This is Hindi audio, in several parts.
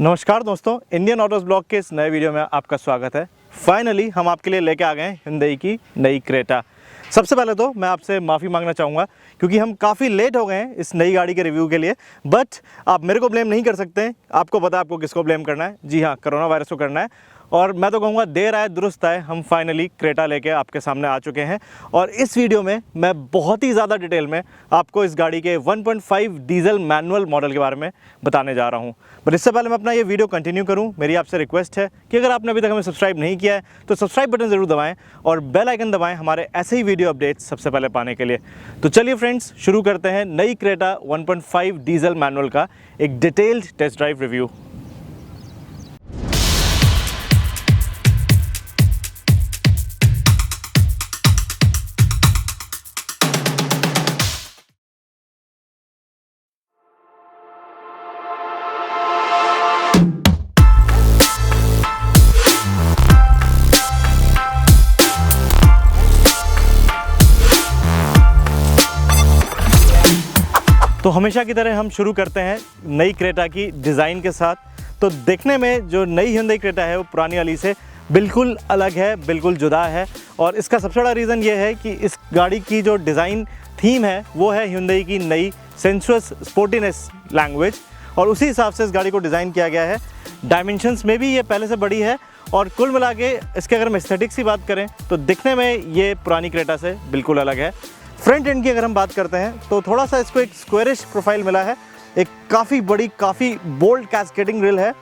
नमस्कार दोस्तों, इंडियन ऑटोज ब्लॉग के इस नए वीडियो में आपका स्वागत है। फाइनली हम आपके लिए लेके आ गए हैं Hyundai की नई क्रेटा। सबसे पहले तो मैं आपसे माफ़ी मांगना चाहूँगा क्योंकि हम काफ़ी लेट हो गए हैं इस नई गाड़ी के रिव्यू के लिए। बट आप मेरे को ब्लेम नहीं कर सकते, आपको पता है आपको किसको ब्लेम करना है। जी हाँ, कोरोना वायरस को करना है। और मैं तो कहूँगा देर आए दुरुस्त आए, हम फाइनली क्रेटा लेके आपके सामने आ चुके हैं। और इस वीडियो में मैं बहुत ही ज़्यादा डिटेल में आपको इस गाड़ी के 1.5 डीजल मैनुअल मॉडल के बारे में बताने जा रहा हूँ। बट इससे पहले मैं अपना ये वीडियो कंटिन्यू करूँ, मेरी आपसे रिक्वेस्ट है कि अगर आपने अभी तक हमें सब्सक्राइब नहीं किया है तो सब्सक्राइब बटन ज़रूर दबाएँ और बेल आइकन दबाएँ हमारे ऐसे ही वीडियो अपडेट्स सबसे पहले पाने के लिए। तो चलिए फ्रेंड्स, शुरू करते हैं नई क्रेटा 1.5 डीजल मैनुअल का एक डिटेल्ड टेस्ट ड्राइव रिव्यू। तो हमेशा की तरह हम शुरू करते हैं नई क्रेटा की डिज़ाइन के साथ। तो देखने में जो नई Hyundai क्रेटा है वो पुरानी वाली से बिल्कुल अलग है, बिल्कुल जुदा है। और इसका सबसे बड़ा रीज़न ये है कि इस गाड़ी की जो डिज़ाइन थीम है वो है Hyundai की नई सेंसुअस स्पोर्टीनेस लैंग्वेज, और उसी हिसाब से इस गाड़ी को डिज़ाइन किया गया है। डायमेंशंस में भी ये पहले से बड़ी है, और कुल मिला के इसके अगर हम एस्थेटिक्स की बात करें तो दिखने में ये पुरानी क्रेटा से बिल्कुल अलग है। फ्रंट एंड की अगर हम बात करते हैं तो थोड़ा सा इसको एक स्क्वायरिश प्रोफाइल मिला है, एक काफ़ी बड़ी काफ़ी बोल्ड कैस्केडिंग ग्रिल है।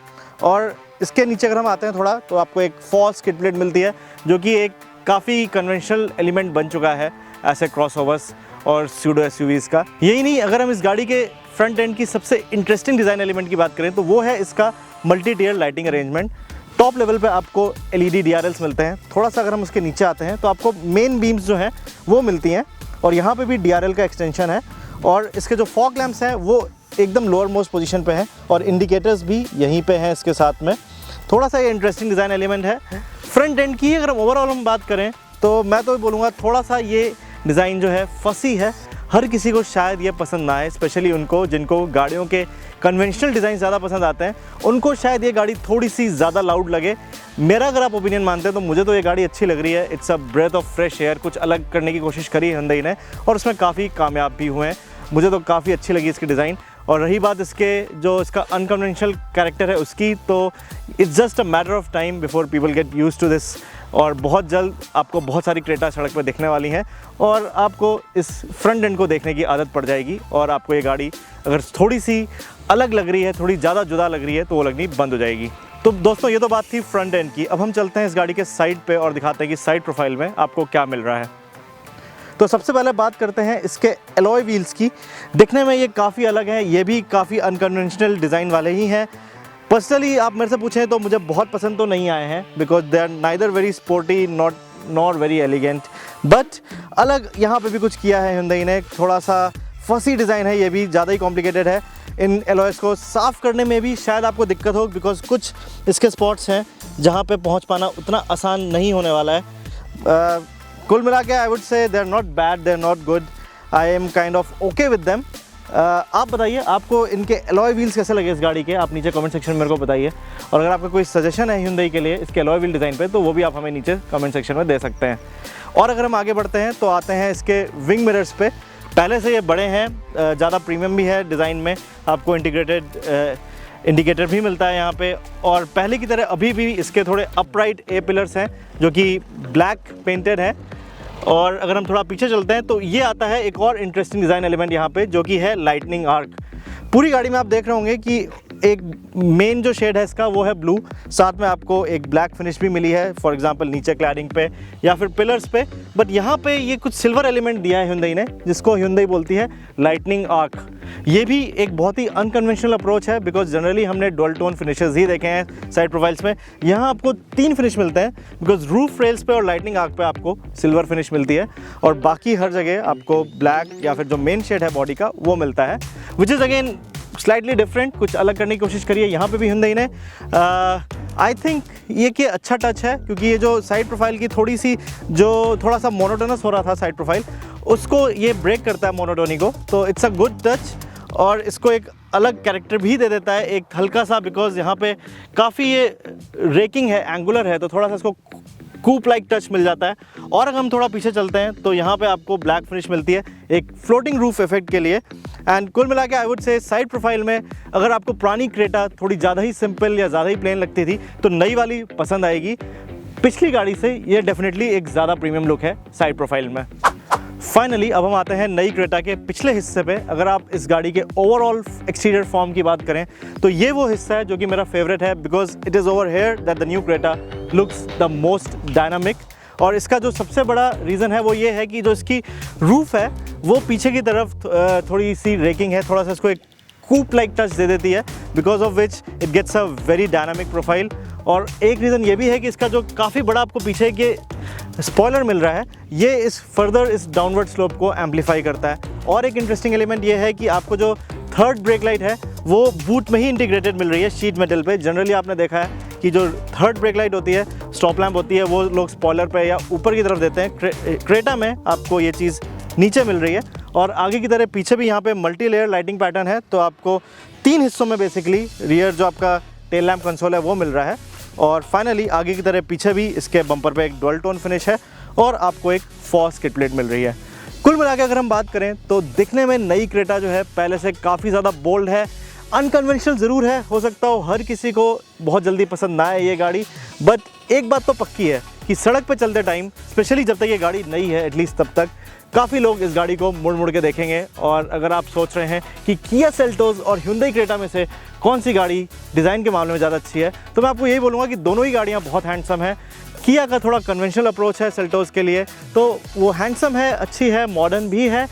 और इसके नीचे अगर हम आते हैं थोड़ा तो आपको एक फॉल्स स्किड प्लेट मिलती है जो कि एक काफ़ी कन्वेंशनल एलिमेंट बन चुका है ऐसे क्रॉसओवर्स और स्यूडो एसयूवीज का। यही नहीं, अगर हम इस गाड़ी के फ्रंट एंड की सबसे इंटरेस्टिंग डिज़ाइन एलिमेंट की बात करें तो वो है इसका multi tier lighting arrangement. Top level पे आपको LED DRLs मिलते हैं। थोड़ा सा अगर हम उसके नीचे आते हैं तो आपको मेन बीम्स जो हैं वो मिलती हैं, और यहाँ पे भी DRL का एक्सटेंशन है। और इसके जो फॉग लैंप्स हैं वो एकदम लोअर मोस्ट पोजीशन पे हैं, और इंडिकेटर्स भी यहीं पे हैं इसके साथ में। थोड़ा सा ये इंटरेस्टिंग डिज़ाइन एलिमेंट है। फ्रंट एंड की अगर ओवरऑल हम बात करें तो मैं तो बोलूँगा थोड़ा सा ये डिज़ाइन जो है फसी है। हर किसी को शायद ये पसंद ना आए, स्पेशली उनको जिनको गाड़ियों के कन्वेंशनल डिज़ाइन ज़्यादा पसंद आते हैं, उनको शायद ये गाड़ी थोड़ी सी ज़्यादा लाउड लगे। मेरा अगर आप ओपिनियन मानते हैं तो मुझे तो ये गाड़ी अच्छी लग रही है। It's a breath of fresh air. कुछ अलग करने की कोशिश करी है Hyundai ने और उसमें काफ़ी कामयाब भी हुए हैं। मुझे तो काफ़ी अच्छी लगी इसकी डिज़ाइन। और रही बात इसका अनकन्वेंशनल कैरेक्टर है उसकी, तो it's just a matter of time before people get used to this. और बहुत जल्द आपको बहुत सारी क्रेटा सड़क पर दिखने वाली हैं और आपको इस फ्रंट एंड को देखने की आदत पड़ जाएगी। और आपको ये गाड़ी अगर थोड़ी सी अलग लग रही है, थोड़ी ज़्यादा जुदा लग रही है, तो वो लगनी बंद हो जाएगी। तो दोस्तों, ये तो बात थी फ्रंट एंड की। अब हम चलते हैं इस गाड़ी के साइड पे और दिखाते हैं कि साइड प्रोफाइल में आपको क्या मिल रहा है। तो सबसे पहले बात करते हैं इसके एलॉय व्हील्स की। दिखने में ये काफ़ी अलग है, ये भी काफ़ी अनकन्वेंशनल डिज़ाइन वाले ही हैं। पर्सनली आप मेरे से पूछें तो मुझे बहुत पसंद तो नहीं आए हैं, because they are neither very sporty not very elegant. But अलग यहाँ पे भी कुछ किया है Hyundai ने। थोड़ा सा फसी डिज़ाइन है, ये भी ज़्यादा ही कॉम्प्लिकेटेड है। इन एलॉयस को साफ़ करने में भी शायद आपको दिक्कत हो, बिकॉज कुछ इसके स्पॉट्स हैं जहाँ पे पहुँच पाना उतना आसान नहीं होने वाला है। कुल मिला के I would say they are not bad, they are not good, I am kind of okay with them. आप बताइए आपको इनके एलॉय व्हील्स कैसे लगे इस गाड़ी के, आप नीचे कमेंट सेक्शन में मेरे को बताइए। और अगर आपका कोई सजेशन है Hyundai के लिए इसके एलॉय व्हील डिज़ाइन पे तो वो भी आप हमें नीचे कमेंट सेक्शन में दे सकते हैं। और अगर हम आगे बढ़ते हैं तो आते हैं इसके विंग मिरर्स पे। पहले से ये बड़े हैं, ज़्यादा प्रीमियम भी है डिज़ाइन में। आपको इंटीग्रेटेड इंडिकेटर भी मिलता है यहाँ पे। और पहले की तरह अभी भी इसके थोड़े अपराइट ए पिलर्स हैं जो कि ब्लैक पेंटेड है। और अगर हम थोड़ा पीछे चलते हैं तो ये आता है एक और इंटरेस्टिंग डिज़ाइन एलिमेंट यहाँ पे, जो कि है लाइटनिंग आर्क। पूरी गाड़ी में आप देख रहे होंगे कि एक मेन जो शेड है इसका वो है ब्लू, साथ में आपको एक ब्लैक फिनिश भी मिली है, फॉर एग्जांपल नीचे क्लैडिंग पे या फिर पिलर्स पे। बट यहाँ पे ये कुछ सिल्वर एलिमेंट दिया है Hyundai ने, जिसको Hyundai बोलती है लाइटनिंग आर्क। ये भी एक बहुत ही अनकन्वेंशनल अप्रोच है, बिकॉज जनरली हमने डुअल टोन फिनिशेस ही देखे हैं साइड प्रोफाइल्स में। यहाँ आपको 3 फिनिश मिलते हैं, बिकॉज रूफ रेल्स पे और लाइटनिंग आर्क पे आपको सिल्वर फिनिश मिलती है, और बाकी हर जगह आपको ब्लैक या फिर जो मेन शेड है बॉडी का वो मिलता है, which is again slightly different. कुछ अलग करने की कोशिश करिए यहाँ पे भी Hyundai ने। आई थिंक ये कि अच्छा टच है, क्योंकि ये जो साइड प्रोफाइल की थोड़ा सा मोनोटोनस हो रहा था साइड प्रोफाइल, उसको ये ब्रेक करता है मोनोटोनी को। तो इट्स अ गुड टच। और इसको एक अलग कैरेक्टर भी दे देता है, एक हल्का सा, बिकॉज यहाँ पे काफ़ी ये रेकिंग है, एंगुलर है, तो थोड़ा सा इसको कूप लाइक टच मिल जाता है। और अगर हम थोड़ा पीछे चलते हैं तो यहाँ पे आपको ब्लैक फिनिश मिलती है एक फ्लोटिंग रूफ इफेक्ट के लिए। एंड कुल मिला के आई वुड से साइड प्रोफाइल में अगर आपको पुरानी क्रेटा थोड़ी ज़्यादा ही सिंपल या ज़्यादा ही प्लेन लगती थी तो नई वाली पसंद आएगी। पिछली गाड़ी से ये डेफिनेटली एक ज़्यादा प्रीमियम लुक है साइड प्रोफाइल में। फाइनली अब हम आते हैं नई क्रेटा के पिछले हिस्से पे। अगर आप इस गाड़ी के ओवरऑल एक्सटीरियर फॉर्म की बात करें तो ये वो हिस्सा है जो कि मेरा फेवरेट है, because it is over here that the new Creta looks the most dynamic. और इसका जो सबसे बड़ा रीज़न है वो ये है कि जो इसकी रूफ है वो पीछे की तरफ थोड़ी सी रेकिंग है, थोड़ा सा इसको एक कूप लाइक टच दे देती है, because of which it gets a very dynamic profile. और एक रीज़न ये भी है कि इसका जो काफ़ी बड़ा आपको पीछे के स्पॉइलर मिल रहा है ये इस डाउनवर्ड स्लोप को एम्पलीफाई करता है। और एक इंटरेस्टिंग एलिमेंट ये है कि आपको जो थर्ड ब्रेक लाइट है वो बूट में ही इंटीग्रेटेड मिल रही है शीट मेटल पे। जनरली आपने देखा है कि जो थर्ड ब्रेक लाइट होती है, स्टॉप लैम्प होती है, वो लोग स्पॉइलर पे या ऊपर की तरफ देते हैं। क्रेटा में आपको ये चीज़ नीचे मिल रही है। और आगे की तरह पीछे भी यहाँ पे मल्टी लेयर लाइटिंग पैटर्न है, तो आपको 3 हिस्सों में बेसिकली रियर जो आपका टेल लैम्प कंसोल है वो मिल रहा है। और फाइनली आगे की तरह पीछे भी इसके बम्पर पे एक डुअल टोन फिनिश है और आपको एक फॉस किट प्लेट मिल रही है। कुल मिला के अगर हम बात करें तो दिखने में नई क्रेटा जो है पहले से काफ़ी ज़्यादा बोल्ड है, अनकन्वेंशनल ज़रूर है, हो सकता हो हर किसी को बहुत जल्दी पसंद ना आए ये गाड़ी, बट एक बात तो पक्की है कि सड़क पे चलते टाइम, स्पेशली जब तक ये गाड़ी नई है एटलीस्ट तब तक, काफ़ी लोग इस गाड़ी को मुड़ मुड़ के देखेंगे। और अगर आप सोच रहे हैं कि किया सेल्टोस और Hyundai क्रेटा में से कौन सी गाड़ी डिज़ाइन के मामले में ज़्यादा अच्छी है, तो मैं आपको यही बोलूँगा कि दोनों ही गाड़ियाँ बहुत हैंडसम है। किया का थोड़ा कन्वेंशनल अप्रोच है सेल्टोस के लिए, तो वो हैंडसम है, अच्छी है, मॉडर्न भी है,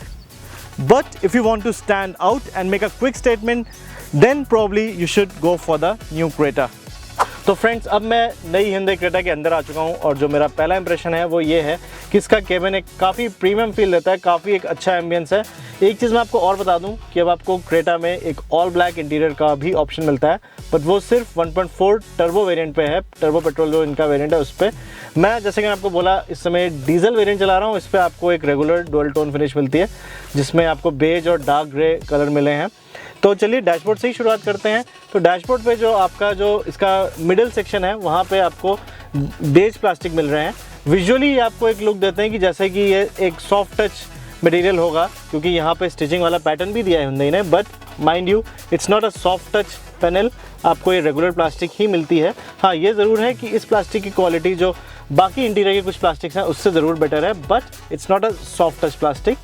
but if you want to stand out and make a quick statement then probably you should go for the new Creta. तो फ्रेंड्स, अब मैं नई Hyundai क्रेटा के अंदर आ चुका हूँ और जो मेरा पहला इंप्रेशन है वो ये है कि इसका केबिन एक काफ़ी प्रीमियम फील देता है, काफ़ी एक अच्छा एम्बियंस है। एक चीज़ मैं आपको और बता दूं कि अब आपको क्रेटा में एक ऑल ब्लैक इंटीरियर का भी ऑप्शन मिलता है, बट वो सिर्फ 1.4 टर्बो वेरिएंट पे है। टर्बो पेट्रोल जो इनका वेरिएंट है उस पर मैं, जैसे कि मैं आपको बोला, इस समय डीजल वेरिएंट चला रहा हूँ। इस पर आपको एक रेगुलर डुअल टोन फिनिश मिलती है जिसमें आपको बेज और डार्क ग्रे कलर मिले हैं। तो चलिए डैशबोर्ड से ही शुरुआत करते हैं। तो डैशबोर्ड पे जो आपका जो इसका मिडिल सेक्शन है वहाँ पे आपको बेज प्लास्टिक मिल रहे हैं। विजुअली आपको एक लुक देते हैं कि जैसे कि ये एक सॉफ्ट टच मटेरियल होगा, क्योंकि यहाँ पे स्टिचिंग वाला पैटर्न भी दिया है Hyundai ने, but mind you it's not a soft touch panel, आपको ये रेगुलर प्लास्टिक ही मिलती है। हाँ, ये ज़रूर है कि इस प्लास्टिक की क्वालिटी जो बाकी इंटीरियर के कुछ प्लास्टिक्स हैं उससे ज़रूर बेटर है, but it's not a soft touch plastic,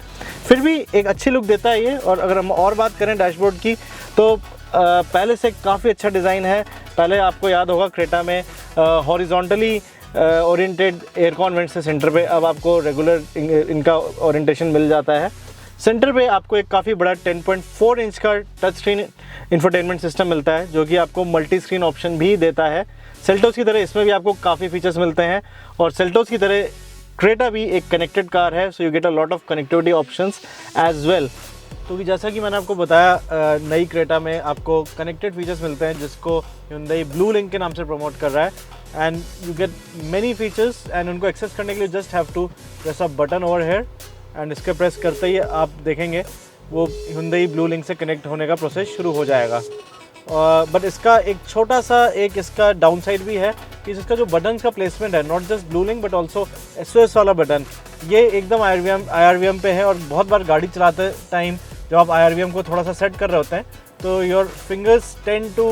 फिर भी एक अच्छी लुक देता है ये। और अगर हम और बात करें डैशबोर्ड की तो पहले से काफ़ी अच्छा डिज़ाइन है। पहले आपको याद होगा क्रेटा में horizontally oriented air con vent से सेंटर पे अब आपको रेगुलर इनका ओरिएंटेशन मिल जाता है। सेंटर पे आपको एक काफ़ी बड़ा 10.4 इंच का टच स्क्रीन इंफोटेनमेंट सिस्टम मिलता है जो कि आपको मल्टी स्क्रीन ऑप्शन भी देता है। सेल्टोस की तरह इसमें भी आपको काफ़ी फीचर्स मिलते हैं और सेल्टोस की तरह क्रेटा भी एक कनेक्टेड कार है, so you get a lot of connectivity options as well. तो कि जैसा कि मैंने आपको बताया, नई क्रेटा में आपको कनेक्टेड फीचर्स मिलते हैं जिसको Hyundai ब्लू लिंक के नाम से प्रमोट कर रहा है। And you get many features and उनको एक्सेस करने के लिए just have to press a button over here and इसके प्रेस करते ही आप देखेंगे वो Hyundai ब्लू लिंक से कनेक्ट होने का प्रोसेस शुरू हो जाएगा। बट इसका एक छोटा सा एक इसका डाउन साइड भी है कि इसका जो बटन का प्लेसमेंट है, not just blue link but also SOS वाला बटन, ये एकदम IRVM पे है। और बहुत बार गाड़ी चलाते टाइम जब आप IRVM को थोड़ा सा सेट कर रहे होते हैं तो your fingers tend to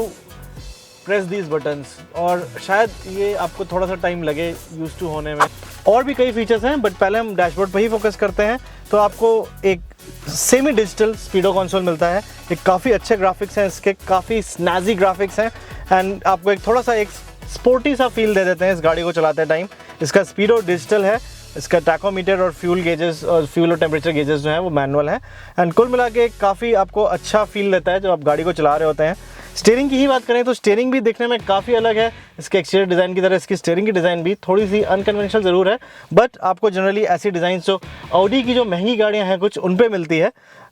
press these buttons और शायद ये आपको थोड़ा सा टाइम लगे यूज टू होने में। और भी कई फीचर्स हैं बट पहले हम डैशबोर्ड पर ही फोकस करते हैं। तो आपको एक सेमी डिजिटल स्पीडो कंसोल मिलता है, एक काफ़ी अच्छे ग्राफिक्स हैं इसके, काफ़ी स्नैजी ग्राफिक्स हैं एंड आपको एक थोड़ा सा एक स्पोर्टी सा फील दे देते हैं इस गाड़ी को चलाते टाइम। इसका स्पीडो डिजिटल है, इसका टैकोमीटर और फ्यूल गेजेस और फ्यूल और टेम्परेचर गेजेस जो हैं वो मैनुअल है एंड कुल मिला के काफ़ी आपको अच्छा फील देता है जब आप गाड़ी को चला रहे होते हैं। स्टीयरिंग की ही बात करें तो स्टीयरिंग भी देखने में काफ़ी अलग है इसके एक्सटीरियर डिज़ाइन की तरह। इसकी स्टीयरिंग की डिज़ाइन भी थोड़ी सी अनकन्वेंशनल ज़रूर है, बट आपको जनरली ऐसी डिज़ाइन जो ऑडी की जो महंगी गाड़ियाँ हैं कुछ उन पे मिलती है।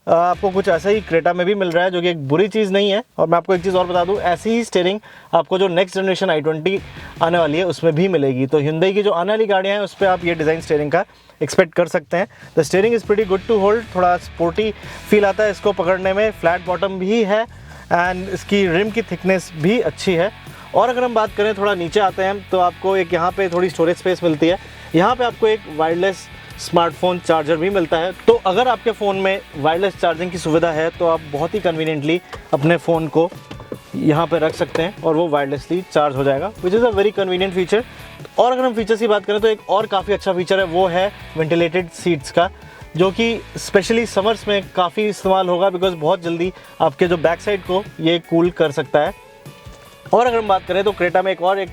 आपको कुछ ऐसा ही क्रेटा में भी मिल रहा है, जो कि एक बुरी चीज़ नहीं है। और मैं आपको एक चीज़ और बता दूं, ऐसी ही स्टीयरिंग आपको जो नेक्स्ट जनरेशन i20 आने वाली है उसमें भी मिलेगी। तो Hyundai की जो आने वाली गाड़ियाँ हैं उस पर आप ये डिज़ाइन स्टीयरिंग का एक्सपेक्ट कर सकते हैं। The steering is pretty good to hold, थोड़ा स्पोर्टी फील आता है इसको पकड़ने में, फ्लैट बॉटम भी है एंड इसकी रिम की थिकनेस भी अच्छी है। और अगर हम बात करें थोड़ा नीचे आते हैं तो आपको एक यहाँ पे थोड़ी स्टोरेज स्पेस मिलती है। यहाँ पे आपको एक वायरलेस स्मार्टफोन चार्जर भी मिलता है। तो अगर आपके फ़ोन में वायरलेस चार्जिंग की सुविधा है तो आप बहुत ही कन्वीनियंटली अपने फ़ोन को यहाँ पे रख सकते हैं और वो वायरलेसली चार्ज हो जाएगा, विच is a very convenient feature. और अगर हम फीचर्स की बात करें तो एक और काफ़ी अच्छा फीचर है, वो है वेंटिलेटेड सीट्स का, जो कि स्पेशली समर्स में काफ़ी इस्तेमाल होगा, बिकॉज बहुत जल्दी आपके जो बैक साइड को ये कूल कर सकता है। और अगर हम बात करें तो क्रेटा में एक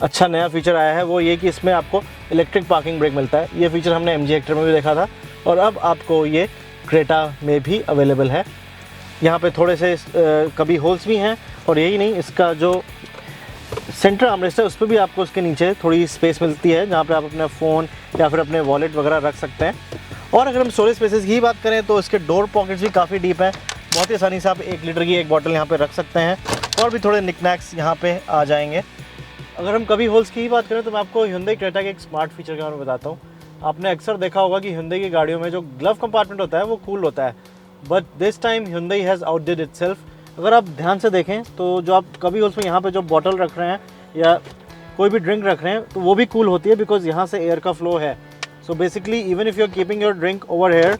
अच्छा नया फीचर आया है, वो ये कि इसमें आपको इलेक्ट्रिक पार्किंग ब्रेक मिलता है। ये फीचर हमने MG हेक्टर में भी देखा था और अब आपको ये क्रेटा में भी अवेलेबल है। यहाँ पे थोड़े से कभी होल्स भी हैं और यही नहीं, इसका जो सेंटर आर्मरेस्ट है उस पर भी आपको उसके नीचे थोड़ी स्पेस मिलती है, जहाँ पे आप अपना फ़ोन या फिर अपने वॉलेट वगैरह रख सकते हैं। और अगर हम स्टोरेज स्पेसेस की बात करें तो इसके डोर पॉकेट्स भी काफ़ी डीप हैं, बहुत ही आसानी से आप 1 लीटर की एक बॉटल यहाँ पे रख सकते हैं और भी थोड़े निकनैक्स यहाँ पे आ जाएंगे। अगर हम कभी होल्स की ही बात करें तो मैं आपको Hyundai क्रेटा के एक स्मार्ट फीचर के बारे में बताता हूँ। आपने अक्सर देखा होगा कि Hyundai की गाड़ियों में जो ग्लव कंपार्टमेंट होता है वो कूल होता है, but this time Hyundai has outdid itself. अगर आप ध्यान से देखें तो जो आप कभी होल्स में यहाँ पे जो बॉटल रख रहे हैं या कोई भी ड्रिंक रख रहे हैं तो वो भी कूल होती है, बिकॉज यहाँ से एयर का फ्लो है। So basically even if you are keeping your drink over here,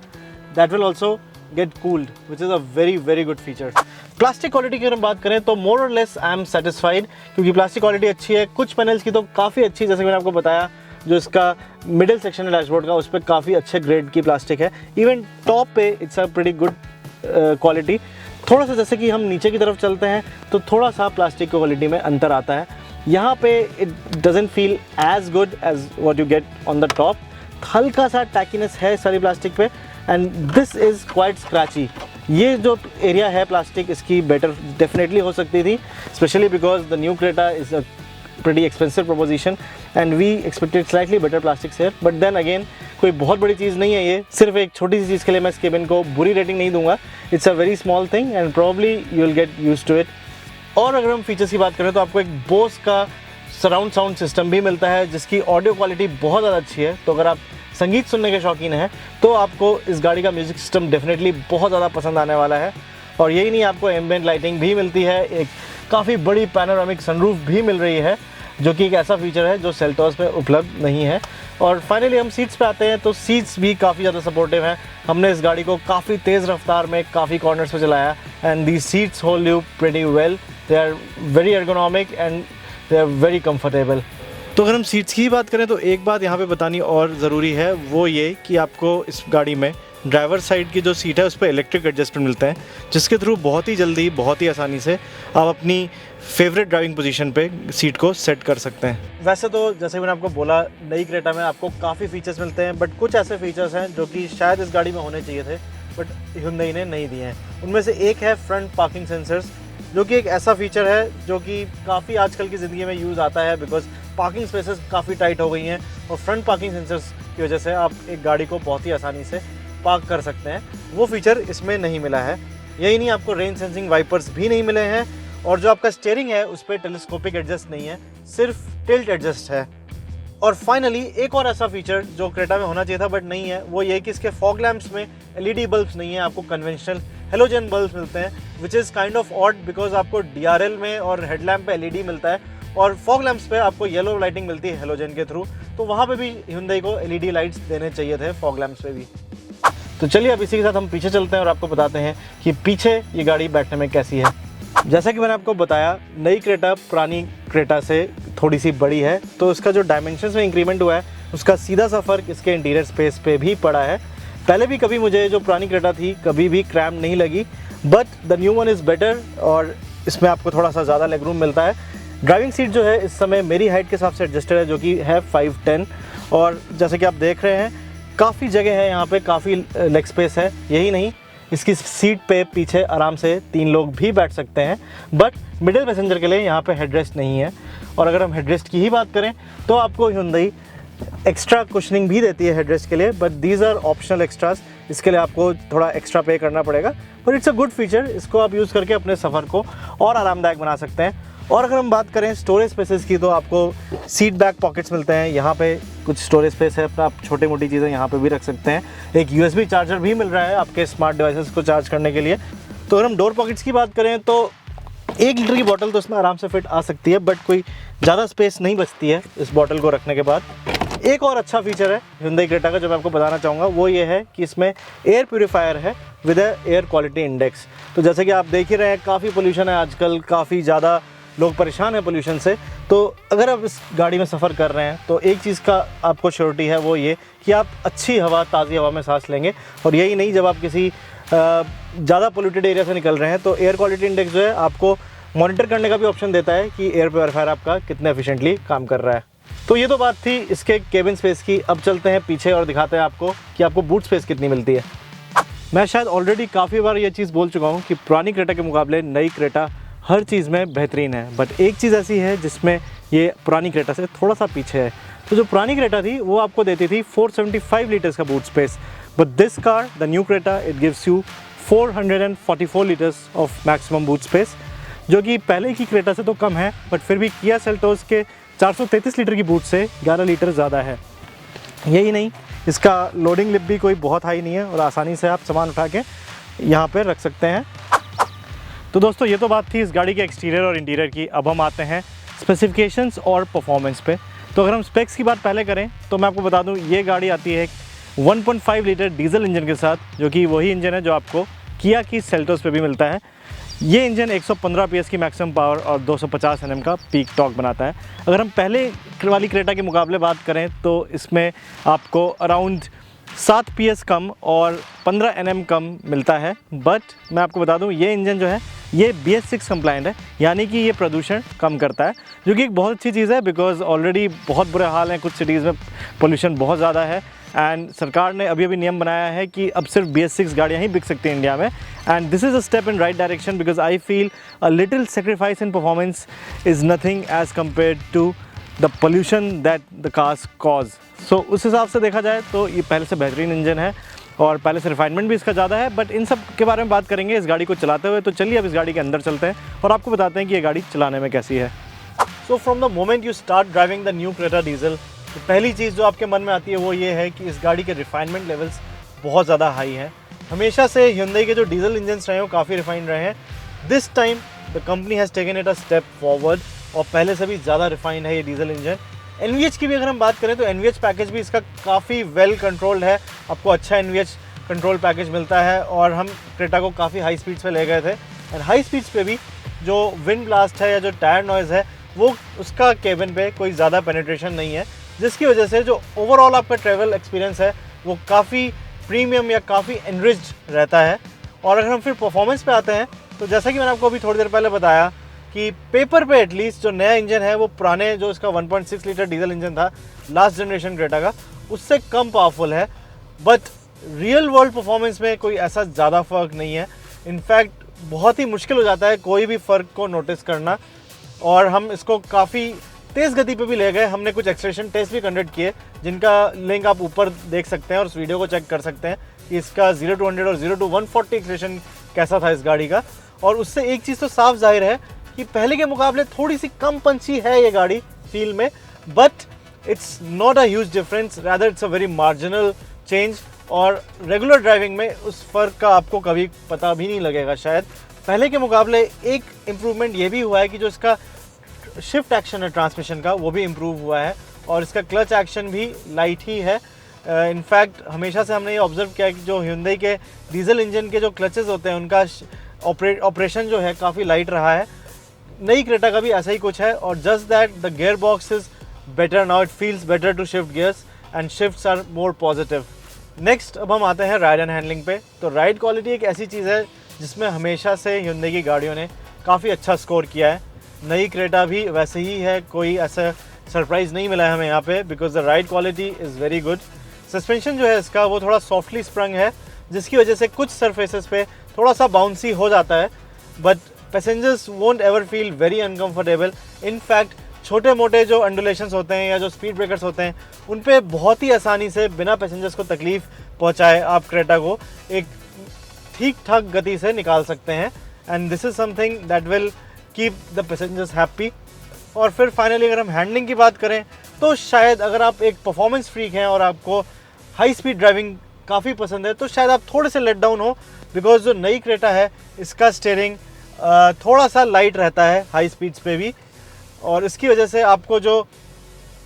that will also get cooled, which is a very very good feature. Plastic quality की अगर हम बात करें तो मोर और लेस आई एम सेटिस्फाइड, क्योंकि प्लास्टिक क्वालिटी अच्छी है। कुछ पैनल्स की तो काफ़ी अच्छी, जैसे मैंने आपको बताया जो इसका मिडिल सेक्शन है डैशबोर्ड का, उस पर काफ़ी अच्छे ग्रेड की प्लास्टिक है। इवन टॉप पे it's a pretty good quality. थोड़ा सा जैसे कि हम नीचे की तरफ चलते हैं तो थोड़ा सा प्लास्टिक की क्वालिटी में अंतर आता है। यहाँ पे it doesn't feel as good as what you get on the top. हल्का सा टैकीनेस है सारी प्लास्टिक पे and this is quite scratchy. ये जो एरिया है प्लास्टिक, इसकी बेटर डेफिनेटली हो सकती थी, specially because the new Creta is a pretty expensive proposition and we expected slightly better plastics here, but then again कोई बहुत बड़ी चीज़ नहीं है ये, सिर्फ एक छोटी सी चीज़ के लिए मैं इस केबिन को बुरी रेटिंग नहीं दूंगा। It's a very small thing and probably you will get used to it। और अगर हम फीचर्स की बात करें तो आपको एक बोस का सराउंड साउंड सिस्टम भी मिलता है, जिसकी ऑडियो क्वालिटी बहुत ज़्यादा अच्छी है। तो अगर आप संगीत सुनने के शौकीन हैं तो आपको इस गाड़ी का म्यूज़िक सिस्टम डेफिनेटली बहुत ज़्यादा पसंद आने वाला है। और यही नहीं, आपको एम्बिएंट लाइटिंग भी मिलती है, एक काफ़ी बड़ी पैनोरामिक सनरूफ भी मिल रही है, जो कि एक ऐसा फीचर है जो सेल्टॉस में उपलब्ध नहीं है। और फाइनली हम सीट्स पे आते हैं तो सीट्स भी काफ़ी ज़्यादा सपोर्टिव हैं। हमने इस गाड़ी को काफ़ी तेज़ रफ्तार में काफ़ी कॉर्नर्स पे चलाया and the seats hold you pretty well. They are very ergonomic and they are very comfortable. तो अगर हम सीट्स की बात करें तो एक बात यहाँ पे बतानी और ज़रूरी है, वो ये कि आपको इस गाड़ी में ड्राइवर साइड की जो सीट है उस पर इलेक्ट्रिक एडजस्टमेंट मिलते हैं, जिसके थ्रू बहुत ही जल्दी बहुत ही आसानी से आप अपनी फेवरेट ड्राइविंग पोजीशन पे सीट को सेट कर सकते हैं। वैसे तो जैसे मैंने आपको बोला, नई क्रेटा में आपको काफ़ी फीचर्स मिलते हैं, बट कुछ ऐसे फीचर्स हैं जो कि शायद इस गाड़ी में होने चाहिए थे बट Hyundai ने नहीं दिए हैं। उनमें से एक है फ्रंट पार्किंग सेंसर्स, जो कि एक ऐसा फीचर है जो कि काफ़ी आजकल की ज़िंदगी में यूज़ आता है, बिकॉज पार्किंग स्पेसेस काफ़ी टाइट हो गई हैं और फ्रंट पार्किंग सेंसर्स की वजह से आप एक गाड़ी को बहुत ही आसानी से पार्क कर सकते हैं। वो फीचर इसमें नहीं मिला है। यही नहीं, आपको रेन सेंसिंग वाइपर्स भी नहीं मिले हैं और जो आपका स्टीयरिंग है उस पर टेलीस्कोपिक एडजस्ट नहीं है, सिर्फ टिल्ट एडजस्ट है। और फाइनली एक और ऐसा फीचर जो क्रेटा में होना चाहिए था बट नहीं है, वो ये कि इसके फॉग लैंप्स में LED बल्ब्स नहीं है, आपको कन्वेंशनल हेलोजन बल्ब्स मिलते हैं, which is kind of odd because आपको DRL में और हेडलैम्प पे LED मिलता है और फॉग लैंप्स पे आपको येलो लाइटिंग मिलती है हेलोजन के थ्रू। तो वहाँ पे भी Hyundai को LED लाइट्स देने चाहिए थे फॉग लैंप्स पे भी। तो चलिए अब इसी के साथ हम पीछे चलते हैं और आपको बताते हैं कि पीछे ये गाड़ी बैठने में कैसी है। जैसा कि मैंने आपको बताया, नई क्रेटा पुरानी क्रेटा से थोड़ी सी बड़ी है, तो इसका जो डायमेंशंस में इंक्रीमेंट हुआ है उसका सीधा सा फर्क इसके इंटीरियर स्पेस पे भी पड़ा है। पहले भी कभी मुझे जो पुरानी क्रेटा थी कभी भी क्रैम नहीं लगी, but the new one is better और इसमें आपको थोड़ा सा ज़्यादा लेग रूम मिलता है। ड्राइविंग सीट जो है इस समय मेरी हाइट के हिसाब से एडजस्टेड है, जो कि है 5'10", और जैसे कि आप देख रहे हैं काफ़ी जगह है यहाँ पे, काफ़ी लेग स्पेस है। यही नहीं, इसकी सीट पे पीछे आराम से 3 लोग भी बैठ सकते हैं, बट मिडिल पैसेंजर के लिए यहाँ पे हेडरेस्ट नहीं है। और अगर हम हेडरेस्ट की ही बात करें तो आपको Hyundai एक्स्ट्रा कुशनिंग भी देती है हेडरेस्ट के लिए, but these are optional extras. इसके लिए आपको थोड़ा एक्स्ट्रा पे करना पड़ेगा, पर इट्स अ गुड फीचर। इसको आप यूज़ करके अपने सफ़र को और आरामदायक बना सकते हैं। और अगर हम बात करें स्टोरेज स्पेसेस की, तो आपको सीट बैक पॉकेट्स मिलते हैं। यहाँ पे कुछ स्टोरेज स्पेस है, अपना आप छोटी मोटी चीज़ें यहाँ पे भी रख सकते हैं। एक USB चार्जर भी मिल रहा है आपके स्मार्ट डिवाइसेस को चार्ज करने के लिए। तो अगर हम डोर पॉकेट्स की बात करें तो 1 लीटर की बॉटल तो इसमें आराम से फिट आ सकती है, बट कोई ज़्यादा स्पेस नहीं बचती है इस बॉटल को रखने के बाद। एक और अच्छा फीचर है Hyundai क्रेटा का जो मैं आपको बताना चाहूँगा, वो ये है कि इसमें एयर प्यूरीफायर है विद एयर क्वालिटी इंडेक्स। तो जैसे कि आप देख ही रहे हैं, काफ़ी पोल्यूशन है आजकल, काफ़ी ज़्यादा लोग परेशान हैं पोल्यूशन से। तो अगर आप इस गाड़ी में सफ़र कर रहे हैं तो एक चीज़ का आपको श्योरिटी है, वो ये कि आप अच्छी हवा, ताज़ी हवा में सांस लेंगे। और यही नहीं, जब आप किसी ज़्यादा पोल्यूटेड एरिया से निकल रहे हैं तो एयर क्वालिटी इंडेक्स जो है आपको मॉनिटर करने का भी ऑप्शन देता है कि एयर प्योरीफायर आपका कितने एफिशिएंटली काम कर रहा है। तो ये तो बात थी इसके केबिन स्पेस की। अब चलते हैं पीछे और दिखाते हैं आपको कि आपको बूट स्पेस कितनी मिलती है। मैं शायद ऑलरेडी काफ़ी बार ये चीज़ बोल चुका हूँ कि पुरानी क्रेटा के मुकाबले नई क्रेटा हर चीज़ में बेहतरीन है, बट एक चीज़ ऐसी है जिसमें ये पुरानी क्रेटा से थोड़ा सा पीछे है। तो जो पुरानी क्रेटा थी वो आपको देती थी 475 लीटर्स का boot space, but this car, the new Creta, it gives you 444 litres of maximum boot space, जो कि पहले की क्रेटा से तो कम है, बट फिर भी किया सेल्टोस के 433 लीटर की बूट से 11 लीटर ज़्यादा है। यही नहीं, इसका लोडिंग लिप भी कोई बहुत हाई नहीं है और आसानी से आप सामान उठा के यहाँ पर रख सकते हैं। तो दोस्तों, ये तो बात थी इस गाड़ी के एक्सटीरियर और इंटीरियर की। अब हम आते हैं स्पेसिफिकेशंस और परफॉर्मेंस पे। तो अगर हम स्पेक्स की बात पहले करें तो मैं आपको बता दूं, ये गाड़ी आती है 1.5 लीटर डीजल इंजन के साथ, जो कि वही इंजन है जो आपको किया की सेल्टोस पे भी मिलता है। ये इंजन 115 PS की मैक्सिमम पावर और 250 Nm का पीक टॉर्क बनाता है। अगर हम पहले वाली क्रेटा के मुकाबले बात करें तो इसमें आपको अराउंड 7 PS कम और 15 Nm कम मिलता है। बट मैं आपको बता दूं, ये इंजन जो है ये BS6 कंप्लाइंट है, यानी कि ये प्रदूषण कम करता है, जो कि एक बहुत अच्छी चीज़ है। बिकॉज ऑलरेडी बहुत बुरे हाल हैं, कुछ सिटीज़ में पोल्यूशन बहुत ज़्यादा है। एंड सरकार ने अभी नियम बनाया है कि अब सिर्फ BS6 गाड़ियाँ ही बिक सकती हैं इंडिया में। And this is a step in right direction, because I feel a little sacrifice in performance is nothing as compare to the pollution that the cars cause. So उस हिसाब से देखा जाए तो ये पहले से बेहतरीन इंजन है और पहले से रिफाइनमेंट भी इसका ज़्यादा है। बट इन सब के बारे में बात करेंगे इस गाड़ी को चलाते हुए। तो चलिए अब इस गाड़ी के अंदर चलते हैं और आपको बताते हैं कि ये गाड़ी चलाने में कैसी है। So from the moment you start driving the new Creta diesel, तो पहली चीज़ जो आपके मन में आती है वो ये है कि इस गाड़ी के रिफाइनमेंट लेवल्स बहुत ज़्यादा हाई हैं। हमेशा से Hyundai के जो डीजल इंजन्स रहे हैं वो काफ़ी रिफाइंड रहे हैं। This time the company has taken it a step forward और पहले से भी ज़्यादा रिफाइंड है ये डीजल इंजन। NVH की भी अगर हम बात करें तो NVH पैकेज भी इसका काफ़ी वेल कंट्रोल्ड है। आपको अच्छा NVH कंट्रोल पैकेज मिलता है और हम क्रेटा को काफ़ी हाई स्पीड्स पे ले गए थे। एंड हाई स्पीड्स पे भी जो विंड ब्लास्ट है या जो टायर नॉइज़ है वो उसका केबिन पे कोई ज़्यादा पेनिट्रेशन नहीं है, जिसकी वजह से जो ओवरऑल आपका ट्रैवल एक्सपीरियंस है वो काफ़ी प्रीमियम या काफ़ी एनरिच्ड रहता है। और अगर हम फिर परफॉर्मेंस पे आते हैं तो जैसा कि मैंने आपको अभी थोड़ी देर पहले बताया कि पेपर पे एटलीस्ट जो नया इंजन है वो पुराने जो इसका 1.6 लीटर डीजल इंजन था लास्ट जनरेशन क्रेटा का, उससे कम पावरफुल है। बट रियल वर्ल्ड परफॉर्मेंस में कोई ऐसा ज़्यादा फ़र्क नहीं है। इनफैक्ट बहुत ही मुश्किल हो जाता है कोई भी फ़र्क को नोटिस करना। और हम इसको काफ़ी तेज़ गति पे भी ले गए। हमने कुछ एक्सलेशन टेस्ट भी कंडक्ट किए, जिनका लिंक आप ऊपर देख सकते हैं और उस वीडियो को चेक कर सकते हैं कि इसका 0 to 100 और 0 to 140 एक्सलेशन कैसा था इस गाड़ी का। और उससे एक चीज़ तो साफ जाहिर है कि पहले के मुकाबले थोड़ी सी कम पंची है ये गाड़ी फील में, but it's not a huge difference, rather it's a very marginal change. और रेगुलर ड्राइविंग में उस फ़र्क का आपको कभी पता भी नहीं लगेगा शायद। पहले के मुकाबले एक इम्प्रूवमेंट ये भी हुआ है कि जो इसका शिफ्ट एक्शन है ट्रांसमिशन का वो भी इम्प्रूव हुआ है और इसका क्लच एक्शन भी लाइट ही है। इनफैक्ट हमेशा से हमने ये ऑब्जर्व किया है कि जो Hyundai के डीजल इंजन के जो क्लचेस होते हैं उनका ऑपरेशन जो है काफ़ी लाइट रहा है। नई क्रेटा का भी ऐसा ही कुछ है। और just that the gear box is better now, it feels better to shift gears and shifts are more positive. Next अब हम आते हैं राइड एंड हैंडलिंग पे। तो राइड क्वालिटी एक ऐसी चीज़ है जिसमें हमेशा से Hyundai की गाड़ियों ने काफ़ी अच्छा स्कोर किया है। नई क्रेटा भी वैसे ही है, कोई ऐसा सरप्राइज़ नहीं मिला है हमें यहाँ पे, because the ride quality is very good. Suspension जो है इसका वो थोड़ा सॉफ्टली स्प्रंग है, जिसकी वजह से कुछ सरफेसेस पे थोड़ा सा बाउंसी हो जाता है, but passengers won't ever feel very uncomfortable. In fact छोटे मोटे जो अंडुलेशंस होते हैं या जो स्पीड ब्रेकर्स होते हैं उन पे बहुत ही आसानी से बिना पैसेंजर्स को तकलीफ पहुंचाए आप क्रेटा को एक ठीक ठाक गति से निकाल सकते हैं। And this is something that will keep the passengers happy. और फिर फाइनली अगर हम हैंडलिंग की बात करें तो शायद अगर आप एक परफॉर्मेंस फ्रीक हैं और आपको हाई स्पीड ड्राइविंग काफ़ी पसंद है तो शायद आप थोड़े से लेट डाउन हो, बिकॉज जो नई क्रेटा है इसका स्टीयरिंग थोड़ा सा लाइट रहता है हाई स्पीड्स पे भी, और इसकी वजह से आपको जो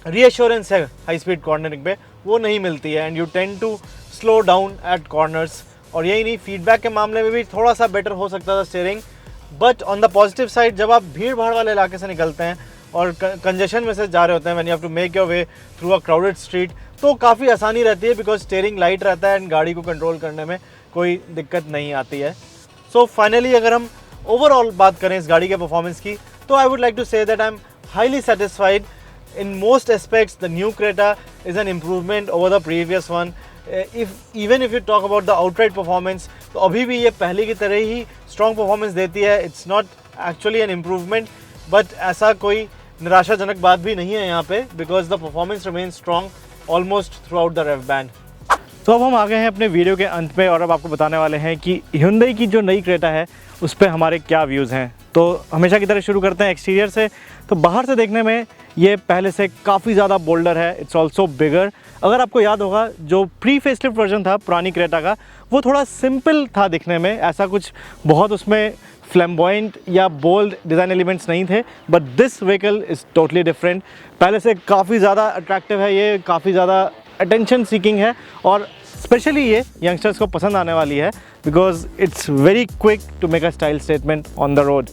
रीएश्योरेंस है हाई स्पीड कॉर्नरिंग पे वो नहीं मिलती है and you tend to slow down at corners. और यही नहीं, फीडबैक के मामले में भी थोड़ा सा बेटर हो सकता था steering. But on the positive side जब आप भीड़ भाड़ वाले इलाके से निकलते हैं और कंजेशन में से जा रहे होते हैं, when you have to make your way through a crowded street, तो काफ़ी आसानी रहती है बिकॉज स्टीयरिंग लाइट रहता है एंड गाड़ी को कंट्रोल करने में कोई दिक्कत नहीं आती है। सो फाइनली अगर हम ओवरऑल बात करें इस गाड़ी के परफॉर्मेंस की तो I would like to say that I am highly satisfied in most aspects. The new Creta is an improvement over the previous one. Even if you talk about the outright performance तो अभी भी ये पहले की तरह ही स्ट्रॉन्ग परफॉर्मेंस देती है। It's not actually an improvement, but ऐसा कोई निराशाजनक बात भी नहीं है यहाँ पे, because the performance remain strong almost throughout the rev band. तो अब हम आ गए हैं अपने वीडियो के अंत में और अब आपको बताने वाले हैं कि Hyundai की जो नई क्रेटा है उस पर हमारे क्या व्यूज़ हैं। तो हमेशा की तरह शुरू करते हैं एक्सटीरियर से। तो बाहर से देखने में ये पहले से काफ़ी ज़्यादा बोल्डर है, इट्स ऑल्सो बिगर। अगर आपको याद होगा जो प्री फेसलिफ्ट वर्जन था पुरानी क्रेटा का वो थोड़ा सिंपल था दिखने में, ऐसा कुछ बहुत उसमें फ्लैम्बॉयंट या बोल्ड डिज़ाइन एलिमेंट्स नहीं थे। But this vehicle is totally different, पहले से काफ़ी ज़्यादा अट्रैक्टिव है, ये काफ़ी ज़्यादा अटेंशन सीकिंग है और स्पेशली ये यंगस्टर्स को पसंद आने वाली है because it's very quick to make a style statement on the road.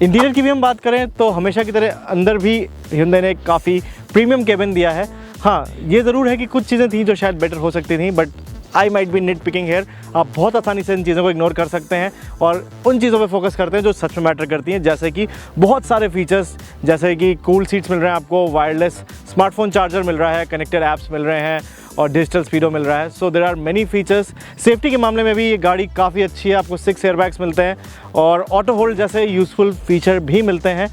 Interior की भी हम बात करें तो हमेशा की तरह अंदर भी Hyundai ने काफ़ी प्रीमियम केबिन दिया है। हाँ, ये ज़रूर है कि कुछ चीज़ें थी जो शायद बेटर हो सकती थी, but I might be nit picking here. आप बहुत आसानी से इन चीज़ों को इग्नोर कर सकते हैं और उन चीज़ों पे फोकस करते हैं जो सच में मैटर करती हैं, जैसे कि बहुत सारे फीचर्स, जैसे कि कूल सीट्स मिल रहे हैं आपको, वायरलेस स्मार्टफोन चार्जर मिल रहा है, कनेक्टेड ऐप्स मिल रहे हैं और डिजिटल स्पीडो मिल रहा है। So there are many features. Safety के मामले में भी ये गाड़ी काफ़ी अच्छी है, आपको 6 एयरबैग्स मिलते हैं और ऑटो होल्ड जैसे यूज़फुल फीचर भी मिलते हैं।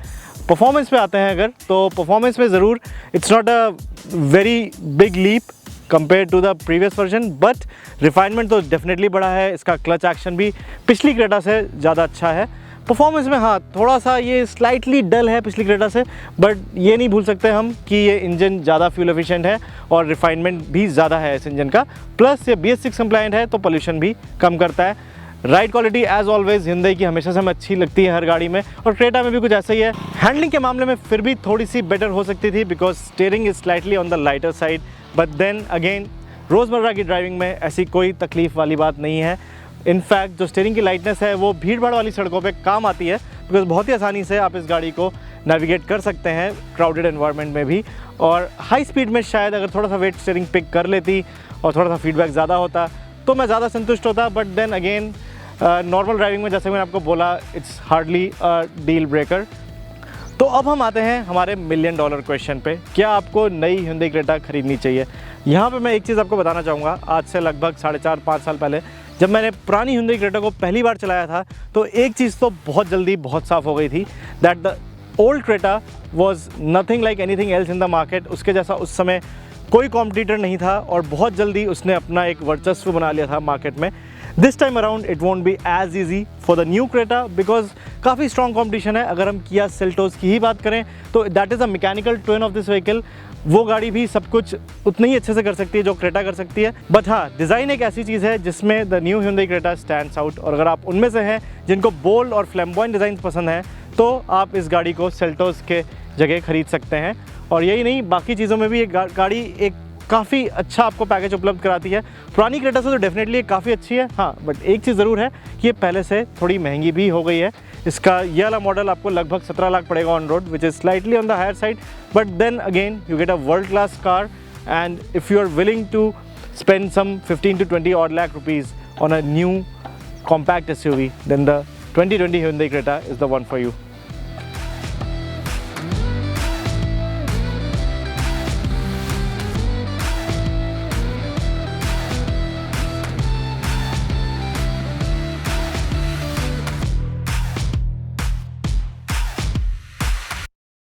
परफॉर्मेंस पे आते हैं अगर, तो परफॉर्मेंस में ज़रूर it's not a very big leap compare to the previous version, but refinement तो डेफिनेटली बड़ा है। इसका क्लच एक्शन भी पिछली क्रेटा से ज़्यादा अच्छा है। परफॉर्मेंस में हाँ थोड़ा सा ये स्लाइटली डल है पिछली क्रेटा से, बट ये नहीं भूल सकते हम कि ये इंजन ज़्यादा फ्यूल एफिशिएंट है और रिफाइनमेंट भी ज़्यादा है इस इंजन का। प्लस ये BS6 कंप्लायंट है तो पोल्यूशन भी कम करता है। Ride quality as always Hyundai की हमेशा से हमें अच्छी लगती है हर गाड़ी में, और क्रेटा में भी कुछ ऐसा ही है। हैंडलिंग के मामले में फिर भी थोड़ी सी बेटर हो सकती थी because steering is slightly on the lighter side, but then again रोज़मर्रा की ड्राइविंग में ऐसी कोई तकलीफ़ वाली बात नहीं है। इनफैक्ट जो स्टीयरिंग की लाइटनेस है वो भीड़ भाड़ वाली सड़कों पे काम आती है बिकॉज बहुत ही आसानी से आप इस गाड़ी को नेविगेट कर सकते हैं क्राउडेड एनवायरनमेंट में भी। और हाई स्पीड में शायद अगर थोड़ा सा वेट स्टीयरिंग पिक कर लेती और थोड़ा सा फीडबैक ज़्यादा होता तो मैं ज़्यादा संतुष्ट होता, but then again normal driving में जैसे मैंने आपको बोला it's hardly a deal breaker. तो अब हम आते हैं हमारे $1 मिलियन क्वेश्चन पे, क्या आपको नई Hyundai क्रेटा खरीदनी चाहिए। यहाँ पे मैं एक चीज़ आपको बताना चाहूँगा। आज से लगभग 4.5-5 साल पहले जब मैंने पुरानी Hyundai क्रेटा को पहली बार चलाया था तो एक चीज़ तो बहुत जल्दी बहुत साफ़ हो गई थी, that the old Creta was nothing like anything else in the market. उसके जैसा उस समय कोई कॉम्पिटिटर नहीं था और बहुत जल्दी उसने अपना एक वर्चस्व बना लिया था मार्केट में। This time around it won't be as easy for the new Creta because काफ़ी स्ट्रॉन्ग कॉम्पिटिशन है। अगर हम Kia Seltos की ही बात करें तो that is a mechanical twin of this vehicle. वो गाड़ी भी सब कुछ उतनी ही अच्छे से कर सकती है जो क्रेटा कर सकती है, बट हाँ डिज़ाइन एक ऐसी चीज़ है जिसमें the new Hyundai Creta stands out. और अगर आप उनमें से हैं जिनको बोल्ड और फ्लैम्बॉयंट डिज़ाइन पसंद है तो आप इस गाड़ी को Seltos के जगह खरीद सकते हैं। और यही नहीं, बाकी चीज़ों में भी ये गाड़ी एक काफ़ी अच्छा आपको पैकेज उपलब्ध कराती है। पुरानी क्रेटा से तो डेफिनेटली काफ़ी अच्छी है, हाँ बट एक चीज़ ज़रूर है कि ये पहले से थोड़ी महंगी भी हो गई है। इसका ये वाला मॉडल आपको लगभग 17 लाख पड़ेगा on road, which is slightly on the higher side, but then again you get a world class car and if you are willing to spend some 15 to 20 odd lakh rupees on a new compact SUV, then the 2020 Hyundai Creta is the one for you.